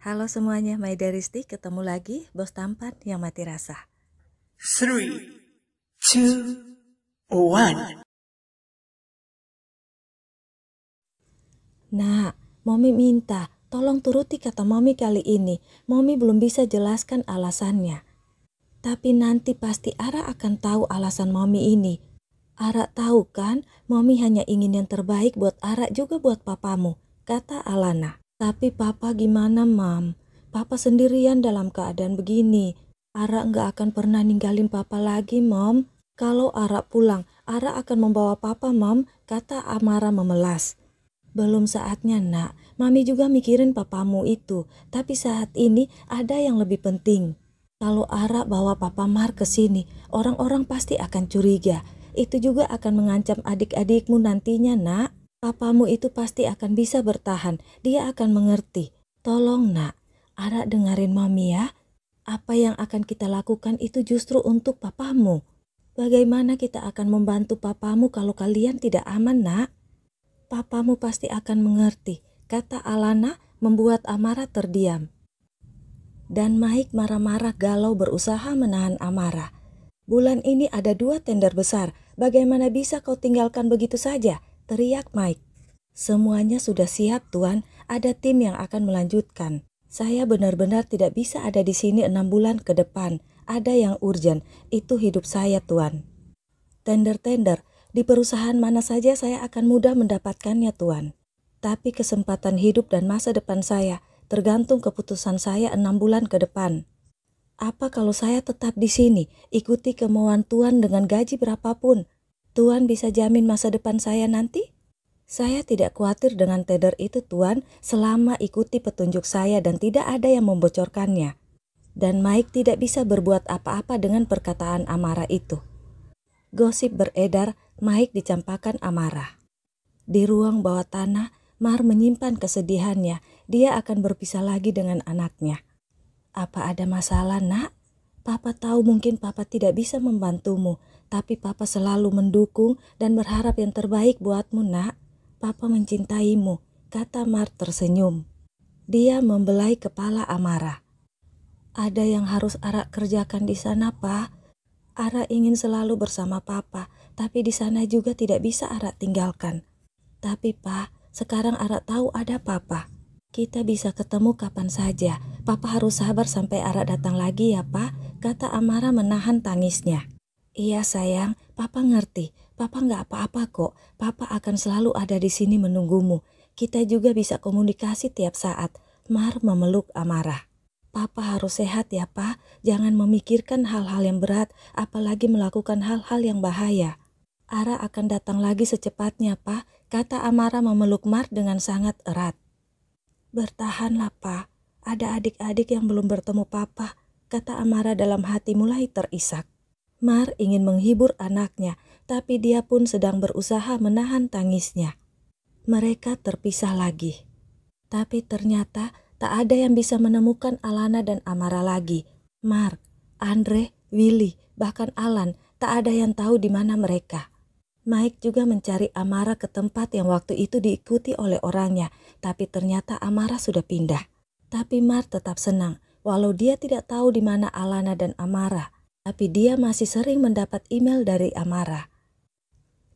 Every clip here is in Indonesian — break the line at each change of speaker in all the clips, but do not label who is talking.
Halo semuanya, Maidaristi ketemu lagi, bos tampan yang mati rasa.
3, 2, 1.
Nah, Momi minta, tolong turuti kata Momi kali ini. Momi belum bisa jelaskan alasannya. Tapi nanti pasti Ara akan tahu alasan Momi ini. Ara tahu kan, Momi hanya ingin yang terbaik buat Ara juga buat papamu, kata Alana. Tapi papa gimana, Mam? Papa sendirian dalam keadaan begini. Ara nggak akan pernah ninggalin papa lagi, Mom. Kalau Ara pulang, Ara akan membawa papa, Mom, kata Amara memelas. Belum saatnya, Nak. Mami juga mikirin papamu itu. Tapi saat ini ada yang lebih penting. Kalau Ara bawa Papa Mar ke sini, orang-orang pasti akan curiga. Itu juga akan mengancam adik-adikmu nantinya, Nak. Papamu itu pasti akan bisa bertahan. Dia akan mengerti. Tolong, Nak. Ara dengerin Mami ya. Apa yang akan kita lakukan itu justru untuk papamu. Bagaimana kita akan membantu papamu kalau kalian tidak aman, Nak? Papamu pasti akan mengerti, kata Alana membuat Amara terdiam. Dan Mike marah-marah galau berusaha menahan Amara. Bulan ini ada 2 tender besar, bagaimana bisa kau tinggalkan begitu saja? Teriak Mike. Semuanya sudah siap, Tuan, ada tim yang akan melanjutkan. Saya benar-benar tidak bisa ada di sini 6 bulan ke depan. Ada yang urgent, itu hidup saya, Tuan. Tender-tender, di perusahaan mana saja saya akan mudah mendapatkannya, Tuan. Tapi kesempatan hidup dan masa depan saya tergantung keputusan saya 6 bulan ke depan. Apa kalau saya tetap di sini, ikuti kemauan Tuan dengan gaji berapapun? Tuan bisa jamin masa depan saya nanti? Saya tidak khawatir dengan tender itu, Tuan, selama ikuti petunjuk saya dan tidak ada yang membocorkannya. Dan Mike tidak bisa berbuat apa-apa dengan perkataan Amara itu. Gosip beredar, Mike dicampakkan Amara. Di ruang bawah tanah, Mar menyimpan kesedihannya. Dia akan berpisah lagi dengan anaknya. Apa ada masalah, Nak? Papa tahu mungkin Papa tidak bisa membantumu, tapi Papa selalu mendukung dan berharap yang terbaik buatmu, Nak. Papa mencintaimu, kata Mar tersenyum. Dia membelai kepala Amara. Ada yang harus Ara kerjakan di sana, Pa. Ara ingin selalu bersama Papa, tapi di sana juga tidak bisa Ara tinggalkan. Tapi Pa, sekarang Ara tahu ada Papa. Kita bisa ketemu kapan saja. Papa harus sabar sampai Ara datang lagi ya, Pa, kata Amara menahan tangisnya. Iya sayang, Papa ngerti. Papa nggak apa-apa kok. Papa akan selalu ada di sini menunggumu. Kita juga bisa komunikasi tiap saat. Mar memeluk Amara. Papa harus sehat ya, Pa. Jangan memikirkan hal-hal yang berat, apalagi melakukan hal-hal yang bahaya. Ara akan datang lagi secepatnya, Pa, kata Amara memeluk Mar dengan sangat erat. Bertahanlah, Pa. Ada adik-adik yang belum bertemu Papa, kata Amara dalam hati mulai terisak. Mar ingin menghibur anaknya, tapi dia pun sedang berusaha menahan tangisnya. Mereka terpisah lagi. Tapi ternyata tak ada yang bisa menemukan Alana dan Amara lagi. Mark, Andre, Willy, bahkan Alan, tak ada yang tahu di mana mereka. Mike juga mencari Amara ke tempat yang waktu itu diikuti oleh orangnya, tapi ternyata Amara sudah pindah. Tapi Mark tetap senang, walau dia tidak tahu di mana Alana dan Amara, tapi dia masih sering mendapat email dari Amara.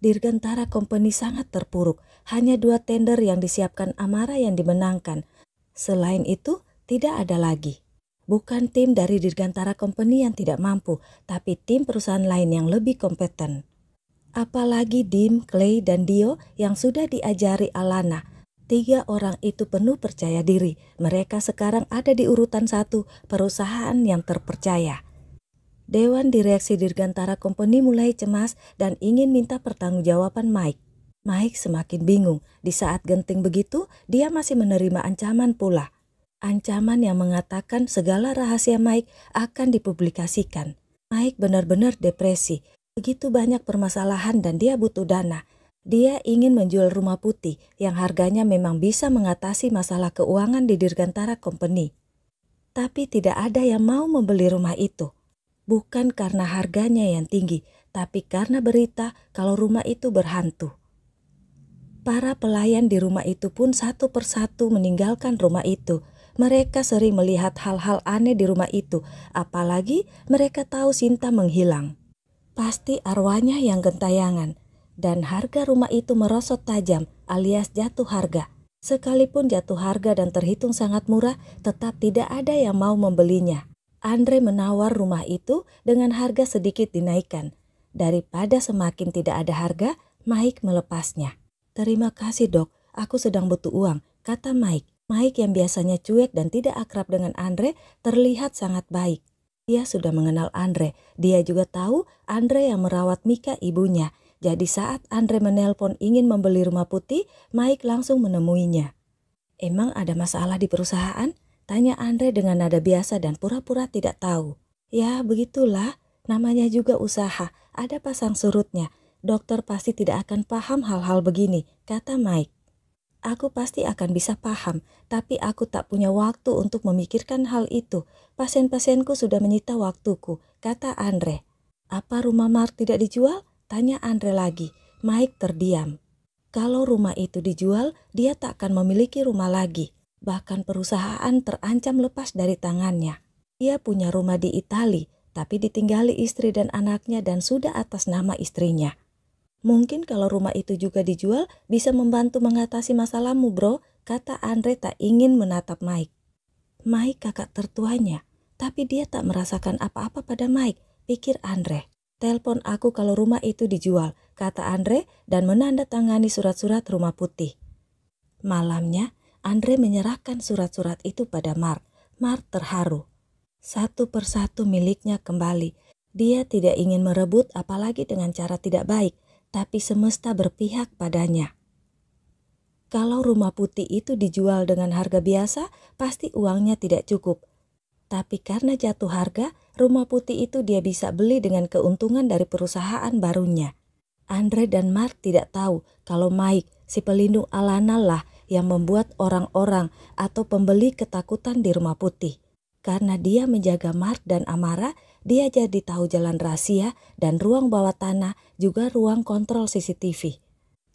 Dirgantara Company sangat terpuruk, hanya 2 tender yang disiapkan Amara yang dimenangkan. Selain itu, tidak ada lagi. Bukan tim dari Dirgantara Company yang tidak mampu, tapi tim perusahaan lain yang lebih kompeten. Apalagi Dim, Clay, dan Dio yang sudah diajari Alana. 3 orang itu penuh percaya diri. Mereka sekarang ada di urutan 1 perusahaan yang terpercaya. Dewan Direksi Dirgantara Company mulai cemas dan ingin minta pertanggungjawaban Mike. Mike semakin bingung. Di saat genting begitu, dia masih menerima ancaman pula. Ancaman yang mengatakan segala rahasia Mike akan dipublikasikan. Mike benar-benar depresi. Begitu banyak permasalahan dan dia butuh dana. Dia ingin menjual rumah putih yang harganya memang bisa mengatasi masalah keuangan di Dirgantara Company. Tapi tidak ada yang mau membeli rumah itu. Bukan karena harganya yang tinggi, tapi karena berita kalau rumah itu berhantu. Para pelayan di rumah itu pun satu persatu meninggalkan rumah itu. Mereka sering melihat hal-hal aneh di rumah itu, apalagi mereka tahu Sinta menghilang. Pasti arwahnya yang gentayangan. Dan harga rumah itu merosot tajam alias jatuh harga. Sekalipun jatuh harga dan terhitung sangat murah, tetap tidak ada yang mau membelinya. Andre menawar rumah itu dengan harga sedikit dinaikkan. Daripada semakin tidak ada harga, Mike melepasnya. "Terima kasih dok, aku sedang butuh uang," kata Mike. Mike yang biasanya cuek dan tidak akrab dengan Andre terlihat sangat baik. Dia sudah mengenal Andre. Dia juga tahu Andre yang merawat Mika ibunya. Jadi saat Andre menelpon ingin membeli rumah putih, Mike langsung menemuinya. "Emang ada masalah di perusahaan?" tanya Andre dengan nada biasa dan pura-pura tidak tahu. "Ya begitulah, namanya juga usaha, ada pasang surutnya. Dokter pasti tidak akan paham hal-hal begini," kata Mike. "Aku pasti akan bisa paham, tapi aku tak punya waktu untuk memikirkan hal itu. Pasien-pasienku sudah menyita waktuku," kata Andre. "Apa rumah Mark tidak dijual?" tanya Andre lagi. Mike terdiam. Kalau rumah itu dijual, dia tak akan memiliki rumah lagi. Bahkan perusahaan terancam lepas dari tangannya. Ia punya rumah di Italia, tapi ditinggali istri dan anaknya dan sudah atas nama istrinya. "Mungkin kalau rumah itu juga dijual, bisa membantu mengatasi masalahmu bro," kata Andre tak ingin menatap Mike. Mike kakak tertuanya, tapi dia tak merasakan apa-apa pada Mike, pikir Andre. "Telepon aku kalau rumah itu dijual," kata Andre dan menandatangani surat-surat rumah putih. Malamnya, Andre menyerahkan surat-surat itu pada Mark. Mark terharu. Satu persatu miliknya kembali. Dia tidak ingin merebut apalagi dengan cara tidak baik, tapi semesta berpihak padanya. Kalau rumah putih itu dijual dengan harga biasa, pasti uangnya tidak cukup. Tapi karena jatuh harga, rumah putih itu dia bisa beli dengan keuntungan dari perusahaan barunya. Andre dan Mark tidak tahu kalau Mike, si pelindung Alana lah yang membuat orang-orang atau pembeli ketakutan di rumah putih. Karena dia menjaga Mark dan Amara, dia jadi tahu jalan rahasia dan ruang bawah tanah, juga ruang kontrol CCTV.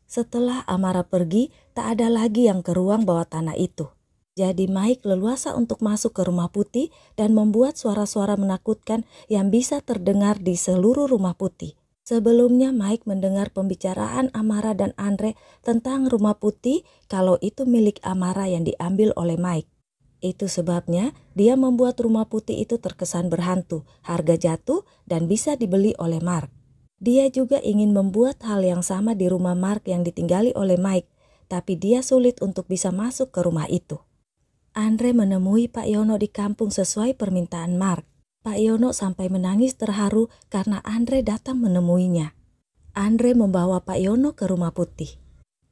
Setelah Amara pergi, tak ada lagi yang ke ruang bawah tanah itu. Jadi Mike leluasa untuk masuk ke rumah putih dan membuat suara-suara menakutkan yang bisa terdengar di seluruh rumah putih. Sebelumnya Mike mendengar pembicaraan Amara dan Andre tentang rumah putih kalau itu milik Amara yang diambil oleh Mike. Itu sebabnya dia membuat rumah putih itu terkesan berhantu, harga jatuh dan bisa dibeli oleh Mark. Dia juga ingin membuat hal yang sama di rumah Mark yang ditinggali oleh Mike, tapi dia sulit untuk bisa masuk ke rumah itu. Andre menemui Pak Yono di kampung sesuai permintaan Mark. Pak Yono sampai menangis terharu karena Andre datang menemuinya. Andre membawa Pak Yono ke rumah putih.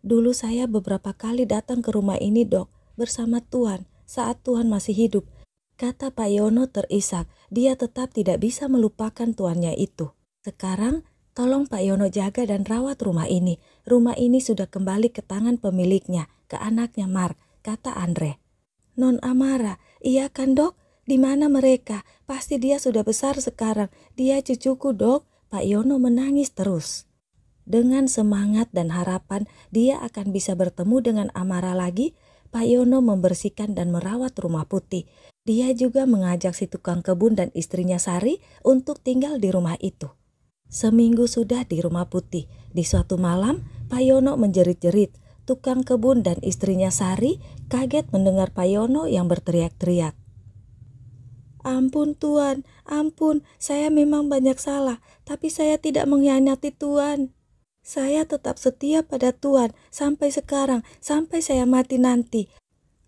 "Dulu saya beberapa kali datang ke rumah ini dok, bersama Tuan, saat Tuan masih hidup," kata Pak Yono terisak. Dia tetap tidak bisa melupakan tuannya itu. "Sekarang tolong Pak Yono jaga dan rawat rumah ini. Rumah ini sudah kembali ke tangan pemiliknya, ke anaknya Mark," kata Andre. "Non Amara, iya kan dok? Di mana mereka? Pasti dia sudah besar sekarang. Dia cucuku dok." Pak Yono menangis terus. Dengan semangat dan harapan dia akan bisa bertemu dengan Amara lagi, Pak Yono membersihkan dan merawat rumah putih. Dia juga mengajak si tukang kebun dan istrinya Sari untuk tinggal di rumah itu. Seminggu sudah di rumah putih. Di suatu malam, Pak Yono menjerit-jerit. Tukang kebun dan istrinya Sari kaget mendengar Pak Yono yang berteriak-teriak. "Ampun Tuan, ampun, saya memang banyak salah, tapi saya tidak mengkhianati Tuan. Saya tetap setia pada Tuan sampai sekarang, sampai saya mati nanti.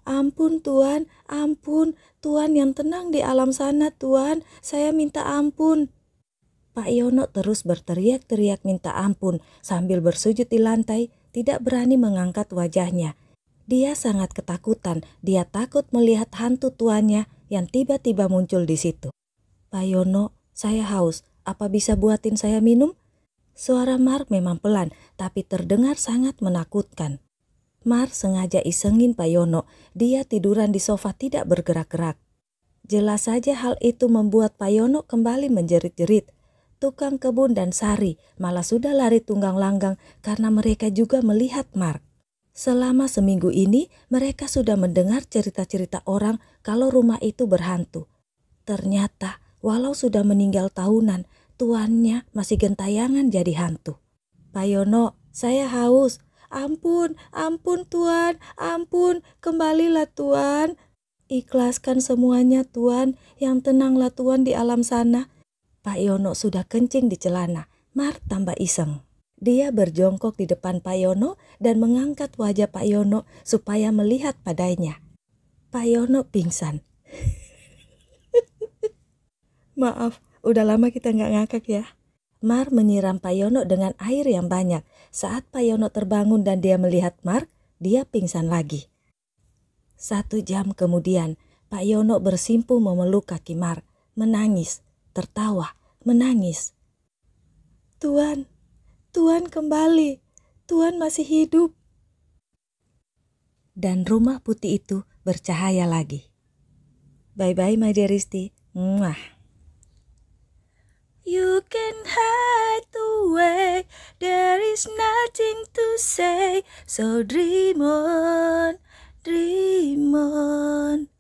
Ampun Tuan, ampun, Tuan yang tenang di alam sana Tuan, saya minta ampun." Pak Yono terus berteriak-teriak minta ampun sambil bersujud di lantai, tidak berani mengangkat wajahnya. Dia sangat ketakutan, dia takut melihat hantu tuannya yang tiba-tiba muncul di situ. "Pak Yono, saya haus, apa bisa buatin saya minum?" Suara Mark memang pelan, tapi terdengar sangat menakutkan. Mark sengaja isengin Pak Yono, dia tiduran di sofa tidak bergerak-gerak. Jelas saja hal itu membuat Pak Yono kembali menjerit-jerit. Tukang kebun dan Sari malah sudah lari tunggang langgang karena mereka juga melihat Mark. Selama seminggu ini mereka sudah mendengar cerita-cerita orang kalau rumah itu berhantu. Ternyata walau sudah meninggal tahunan, tuannya masih gentayangan jadi hantu. Pak Yono, saya haus. Ampun, ampun Tuan, ampun, kembalilah Tuan. Ikhlaskan semuanya Tuan, yang tenanglah Tuan di alam sana. Pak Yono sudah kencing di celana. Mar tambah iseng. Dia berjongkok di depan Pak Yono dan mengangkat wajah Pak Yono supaya melihat padanya. Pak Yono pingsan. Maaf, udah lama kita nggak ngakak ya. Mar menyiram Pak Yono dengan air yang banyak. Saat Pak Yono terbangun dan dia melihat Mar, dia pingsan lagi. 1 jam kemudian, Pak Yono bersimpuh memeluk kaki Mar, menangis, tertawa, menangis. Tuan, Tuan kembali, Tuan masih hidup. Dan rumah putih itu bercahaya lagi. Bye-bye my dear Risti. Mwah. You can hide away, there is nothing to say, so dream on, dream on.